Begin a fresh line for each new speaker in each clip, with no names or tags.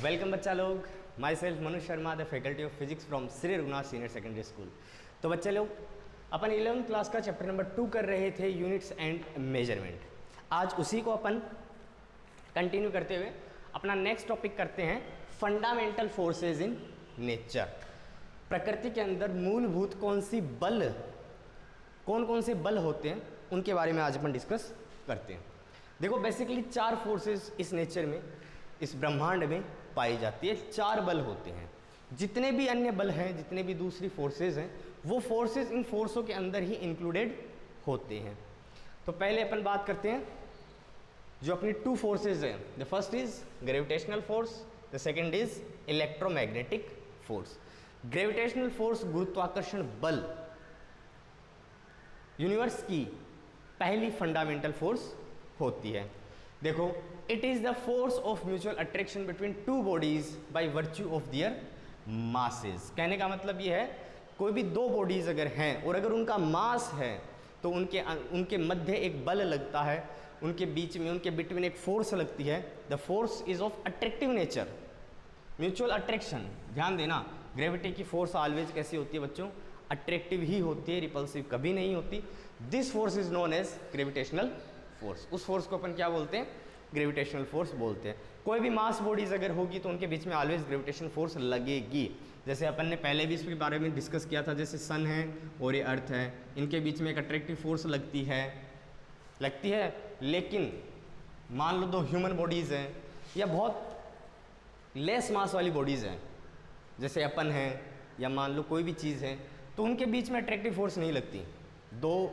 Welcome बच्चा लोग, my self Manu Sharma, the faculty of physics from Shri Raghunath senior secondary school. तो बच्चे लोग अपन 11th क्लास का चैप्टर नंबर 2 कर रहे थे, यूनिट्स एंड मेजरमेंट। आज उसी को अपन कंटिन्यू करते हुए अपना नेक्स्ट टॉपिक करते हैं, फंडामेंटल फोर्सेज इन नेचर। प्रकृति के अंदर मूलभूत कौन कौन से बल होते हैं उनके बारे में आज अपन डिस्कस करते हैं। देखो बेसिकली 4 फोर्सेज इस नेचर में, इस ब्रह्मांड में पाई जाती है। 4 बल होते हैं। जितने भी अन्य बल हैं, जितने भी दूसरी फोर्सेज हैं, वो फोर्सेज इन फोर्सों के अंदर ही इंक्लूडेड होते हैं। तो पहले अपन बात करते हैं जो अपनी 2 फोर्सेज हैं। The first is gravitational force, the second is electromagnetic force. Gravitational force, गुरुत्वाकर्षण बल, यूनिवर्स की पहली फंडामेंटल फोर्स होती है। देखो, it is the force of mutual attraction between 2 bodies by virtue of their masses. कहने का मतलब ये है, कोई भी 2 बॉडीज अगर हैं और अगर उनका मास है तो उनके मध्य एक बल लगता है, उनके बीच में, उनके बिटवीन एक फोर्स लगती है। The force is of attractive nature, mutual attraction. ध्यान देना, ग्रेविटी की फोर्स ऑलवेज कैसी होती है बच्चों? अट्रैक्टिव ही होती है, रिपल्सिव कभी नहीं होती। This force is known as gravitational force. उस फोर्स को अपन क्या बोलते हैं? ग्रेविटेशनल फोर्स बोलते हैं। कोई भी मास बॉडीज अगर होगी तो उनके बीच में ऑलवेज ग्रेविटेशनल फोर्स लगेगी। जैसे अपन ने पहले भी इसके बारे में डिस्कस किया था, जैसे सन है और ये अर्थ है, इनके बीच में एक अट्रैक्टिव फोर्स लगती है। लेकिन मान लो 2 ह्यूमन बॉडीज़ हैं या बहुत लेस मास वाली बॉडीज़ हैं, जैसे अपन हैं या मान लो कोई भी चीज़ है, तो उनके बीच में अट्रैक्टिव फोर्स नहीं लगती 2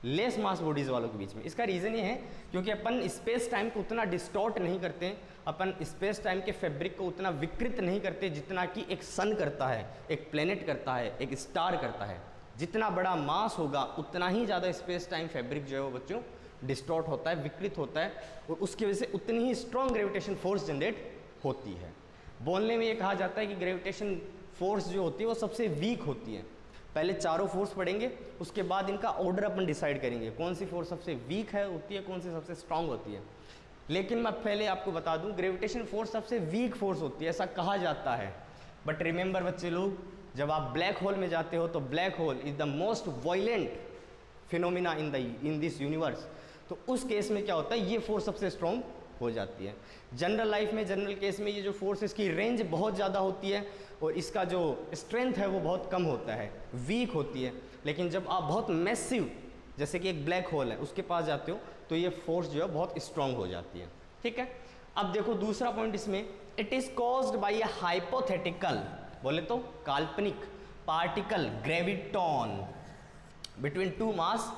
लेस मास बॉडीज़ वालों के बीच में। इसका रीज़न ये है क्योंकि अपन स्पेस टाइम को उतना डिस्टॉर्ट नहीं करते, अपन स्पेस टाइम के फैब्रिक को उतना विकृत नहीं करते जितना कि एक सन करता है, एक प्लेनेट करता है, एक स्टार करता है। जितना बड़ा मास होगा उतना ही ज़्यादा स्पेस टाइम फैब्रिक जो है वो बच्चों डिस्टॉर्ट होता है, विकृत होता है, और उसकी वजह से उतनी ही स्ट्रॉन्ग ग्रेविटेशन फोर्स जनरेट होती है। बोलने में ये कहा जाता है कि ग्रेविटेशन फोर्स जो होती है वो सबसे वीक होती है। पहले चारों फोर्स पढ़ेंगे, उसके बाद इनका ऑर्डर अपन डिसाइड करेंगे, कौन सी फोर्स सबसे वीक होती है, कौन सी सबसे स्ट्रांग होती है। लेकिन मैं पहले आपको बता दूं, ग्रेविटेशन फोर्स सबसे वीक फोर्स होती है, ऐसा कहा जाता है। बट रिमेंबर बच्चे लोग, जब आप ब्लैक होल में जाते हो तो black hole is the most violent phenomena in this universe. तो उस केस में क्या होता है, ये फोर्स सबसे स्ट्रॉन्ग हो जाती है। जनरल लाइफ में, जनरल केस में ये जो फोर्स, इसकी रेंज बहुत ज़्यादा होती है और इसका जो स्ट्रेंथ है वो बहुत कम होता है, वीक होती है। लेकिन जब आप बहुत मैसिव, जैसे कि एक ब्लैक होल है, उसके पास जाते हो तो ये फोर्स जो है बहुत स्ट्रांग हो जाती है। ठीक है, अब देखो दूसरा पॉइंट इसमें, it is caused by A hypothetical, बोले तो काल्पनिक पार्टिकल ग्रेविटॉन बिटवीन 2 मास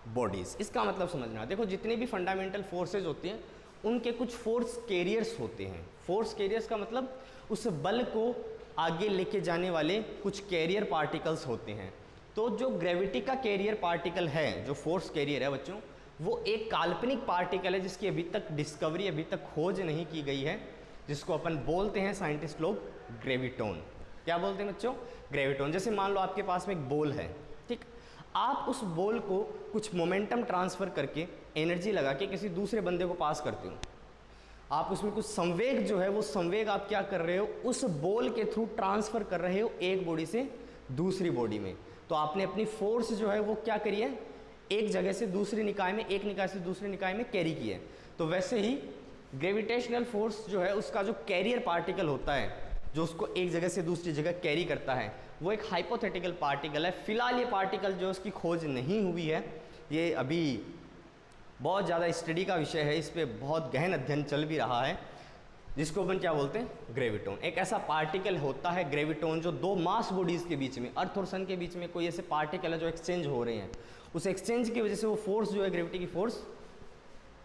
बॉडीज। इसका मतलब समझना, देखो जितने भी फंडामेंटल फोर्सेज होती हैं उनके कुछ फोर्स कैरियर्स होते हैं। फोर्स कैरियर्स का मतलब उस बल को आगे लेके जाने वाले कुछ कैरियर पार्टिकल्स होते हैं। तो जो ग्रेविटी का कैरियर पार्टिकल है, जो फोर्स कैरियर है बच्चों, वो एक काल्पनिक पार्टिकल है जिसकी अभी तक डिस्कवरी, अभी तक खोज नहीं की गई है, जिसको अपन बोलते हैं साइंटिस्ट लोग ग्रेविटॉन। क्या बोलते हैं बच्चों? ग्रेविटॉन। जैसे मान लो आपके पास में एक बॉल है, ठीक, आप उस बॉल को कुछ मोमेंटम ट्रांसफ़र करके, एनर्जी लगा के किसी दूसरे बंदे को पास करते हो, आप उसमें कुछ संवेग जो है वो संवेग आप क्या कर रहे हो, उस बॉल के थ्रू ट्रांसफ़र कर रहे हो एक बॉडी से दूसरी बॉडी में। तो आपने अपनी फोर्स जो है वो क्या करी है, एक जगह से दूसरी निकाय में, एक निकाय से दूसरी निकाय में कैरी की है। तो वैसे ही ग्रेविटेशनल फोर्स जो है उसका जो कैरियर पार्टिकल होता है, जो उसको एक जगह से दूसरी जगह कैरी करता है, वो एक हाइपोथेटिकल पार्टिकल है। फिलहाल ये पार्टिकल जो उसकी खोज नहीं हुई है, ये अभी बहुत ज़्यादा स्टडी का विषय है, इस पर बहुत गहन अध्ययन चल भी रहा है, जिसको अपन क्या बोलते हैं, ग्रेविटॉन। एक ऐसा पार्टिकल होता है ग्रेविटॉन जो 2 मास बॉडीज़ के बीच में, अर्थ और सन के बीच में कोई ऐसे पार्टिकल है जो एक्सचेंज हो रहे हैं। उस एक्सचेंज की वजह से वो फोर्स जो है, ग्रेविटी की फोर्स,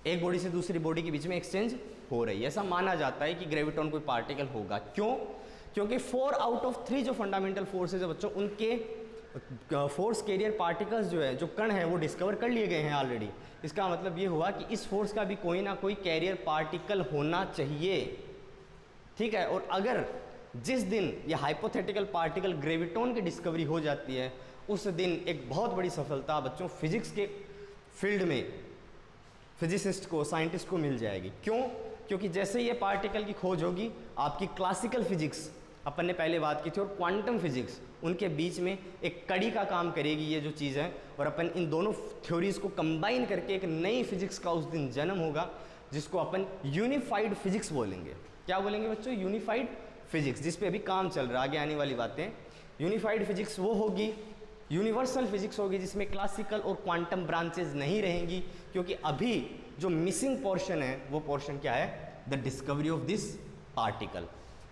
एक बॉडी से दूसरी बॉडी के बीच में एक्सचेंज हो रही है। ऐसा माना जाता है कि ग्रेविटॉन कोई पार्टिकल होगा। क्यों? क्योंकि 4 आउट ऑफ 3 जो फंडामेंटल फोर्सेज है बच्चों, उनके फोर्स कैरियर पार्टिकल्स जो है, जो कण हैं, वो डिस्कवर कर लिए गए हैं ऑलरेडी। इसका मतलब ये हुआ कि इस फोर्स का भी कोई ना कोई कैरियर पार्टिकल होना चाहिए। ठीक है, और अगर जिस दिन ये हाइपोथेटिकल पार्टिकल ग्रेविटॉन की डिस्कवरी हो जाती है, उस दिन एक बहुत बड़ी सफलता बच्चों फिजिक्स के फील्ड में फिजिसिस्ट को, साइंटिस्ट को मिल जाएगी। क्यों? क्योंकि जैसे ये पार्टिकल की खोज होगी, आपकी क्लासिकल फिजिक्स अपन ने पहले बात की थी और क्वांटम फिजिक्स, उनके बीच में एक कड़ी का काम करेगी ये जो चीज़ है, और अपन इन दोनों थ्योरीज को कंबाइन करके एक नई फिजिक्स का उस दिन जन्म होगा, जिसको अपन यूनिफाइड फिजिक्स बोलेंगे। क्या बोलेंगे बच्चों? यूनिफाइड फिजिक्स, जिस पे अभी काम चल रहा है, आगे आने वाली बातें। यूनिफाइड फिजिक्स वो होगी, यूनिवर्सल फिजिक्स होगी, जिसमें क्लासिकल और क्वांटम ब्रांचेज नहीं रहेंगी, क्योंकि अभी जो मिसिंग पोर्शन है वो पोर्शन क्या है? The discovery of this particle.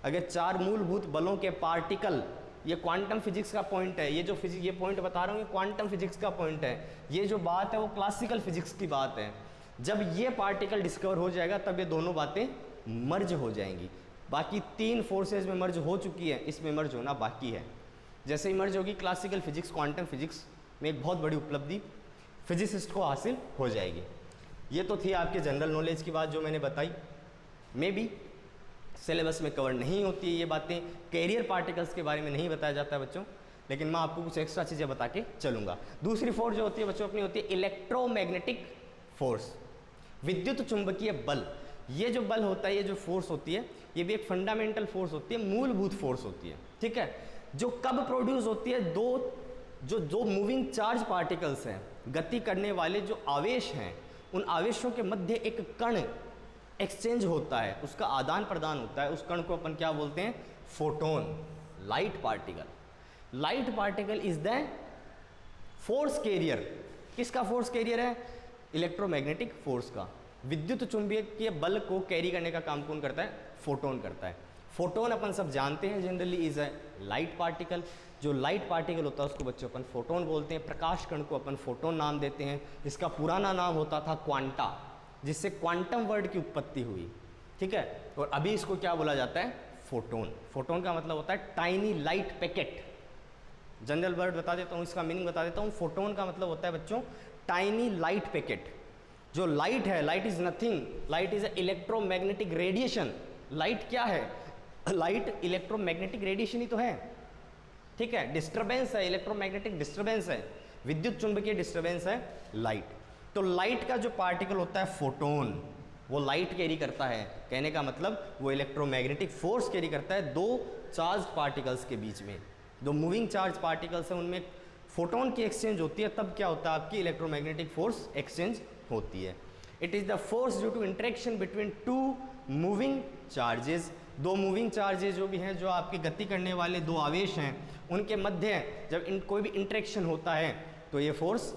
अगर 4 मूलभूत बलों के पार्टिकल, ये क्वांटम फिजिक्स का पॉइंट है, ये जो फिजिक्स, ये पॉइंट बता रहा हूँ, ये क्वांटम फिजिक्स का पॉइंट है, ये जो बात है वो क्लासिकल फिजिक्स की बात है। जब ये पार्टिकल डिस्कवर हो जाएगा तब ये दोनों बातें मर्ज हो जाएंगी। बाकी 3 फोर्सेज में मर्ज हो चुकी है, इसमें मर्ज होना बाकी है। जैसे ही मर्ज होगी क्लासिकल फिजिक्स क्वांटम फिजिक्स में एक बहुत बड़ी उपलब्धि फिजिसिस्ट को हासिल हो जाएगी। ये तो थी आपके जनरल नॉलेज की बात जो मैंने बताई। मे बी सिलेबस में कवर नहीं होती है ये बातें, कैरियर पार्टिकल्स के बारे में नहीं बताया जाता है बच्चों, लेकिन मैं आपको कुछ एक्स्ट्रा चीज़ें बता के चलूँगा। दूसरी फोर्स जो होती है बच्चों अपनी होती है इलेक्ट्रोमैग्नेटिक फोर्स, विद्युत चुंबकीय बल। ये जो बल होता है, ये जो फोर्स होती है, ये भी एक फंडामेंटल फोर्स होती है, मूलभूत फोर्स होती है, ठीक है। जो कब प्रोड्यूस होती है? दो मूविंग चार्ज पार्टिकल्स हैं, गति करने वाले जो आवेश हैं, उन आवेशों के मध्य एक कण एक्सचेंज होता है, उसका आदान प्रदान होता है। उस कण को अपन क्या बोलते हैं? Photon, light particle. Light particle is the force carrier. किसका फोर्स कैरियर है? इलेक्ट्रोमैग्नेटिक फोर्स का। विद्युत चुंबकीय बल को कैरी करने का काम कौन करता है? फोटोन करता है। फोटोन अपन सब जानते हैं generally is a light particle. जो लाइट पार्टिकल होता है उसको बच्चों अपन फोटोन बोलते हैं। प्रकाश कण को अपन फोटोन नाम देते हैं। इसका पुराना नाम होता था क्वांटा, जिससे क्वांटम वर्ड की उत्पत्ति हुई, ठीक है। और अभी इसको क्या बोला जाता है? फोटोन। फोटोन का मतलब होता है tiny light packet. General word बता देता हूँ, इसका मीनिंग बता देता हूँ। फोटोन का मतलब होता है बच्चों टाइनी लाइट पैकेट। जो लाइट है, light is nothing, light is electromagnetic radiation. Light क्या है? लाइट इलेक्ट्रोमैग्नेटिक रेडिएशन ही तो है, ठीक है। डिस्टर्बेंस है, इलेक्ट्रोमैग्नेटिक डिस्टर्बेंस है, विद्युत चुंबकीय डिस्टर्बेंस है लाइट। तो लाइट का जो पार्टिकल होता है फोटोन, वो लाइट कैरी करता है। कहने का मतलब वो इलेक्ट्रोमैग्नेटिक फोर्स कैरी करता है 2 चार्ज पार्टिकल्स के बीच में। 2 मूविंग चार्ज पार्टिकल्स हैं, उनमें फोटोन की एक्सचेंज होती है, तब क्या होता है? आपकी इलेक्ट्रोमैग्नेटिक फोर्स एक्सचेंज होती है। It is the force due to interaction between 2 moving charges. 2 moving charges जो भी हैं, जो आपकी गति करने वाले 2 आवेश हैं, उनके मध्य जब कोई भी इंटरेक्शन होता है तो ये फोर्स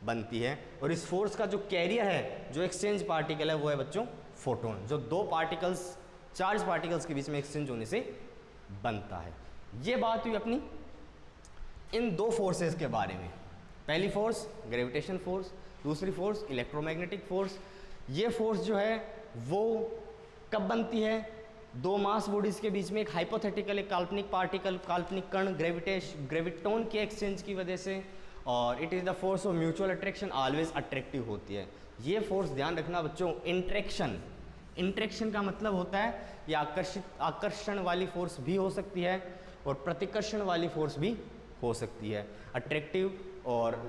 बनती है। और इस फोर्स का जो कैरियर है, जो एक्सचेंज पार्टिकल है, वो है बच्चों फोटोन, जो 2 पार्टिकल्स, चार्ज पार्टिकल्स के बीच में एक्सचेंज होने से बनता है। ये बात हुई अपनी इन 2 फोर्सेस के बारे में। पहली फोर्स ग्रेविटेशन फोर्स, दूसरी फोर्स इलेक्ट्रोमैग्नेटिक फोर्स। ये फोर्स जो है वो कब बनती है? 2 मास बॉडीज के बीच में एक हाइपोथेटिकल, एक काल्पनिक पार्टिकल, काल्पनिक कण ग्रेविटोन के एक्सचेंज की वजह से। और it is the force of mutual attraction, always attractive होती है। ये फोर्स ध्यान रखना बच्चों, इंट्रैक्शन का मतलब होता है ये आकर्षण वाली फोर्स भी हो सकती है और प्रतिकर्षण वाली फोर्स भी हो सकती है। अट्रैक्टिव और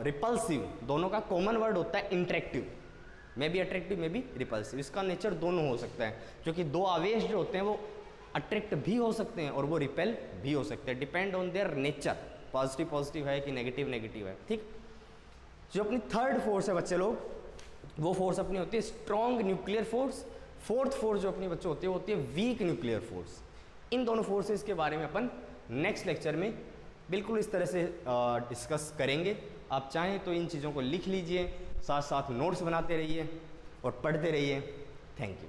रिपल्सिव दोनों का कॉमन वर्ड होता है interactive. May be attractive, may be repulsive, इसका नेचर दोनों हो सकता है, क्योंकि 2 आवेश जो होते हैं वो अट्रैक्ट भी हो सकते हैं और वो रिपेल भी हो सकते हैं, depend on their nature. Positive positive है कि नेगेटिव नेगेटिव है, ठीक। जो अपनी थर्ड फोर्स है बच्चे लोग, वो फोर्स अपनी होती है strong nuclear force. Fourth force जो अपनी बच्चों होती है वो होती है वीक न्यूक्लियर फोर्स। इन दोनों फोर्सेस के बारे में अपन नेक्स्ट लेक्चर में बिल्कुल इस तरह से डिस्कस करेंगे। आप चाहें तो इन चीज़ों को लिख लीजिए, साथ साथ नोट्स बनाते रहिए और पढ़ते रहिए। Thank you.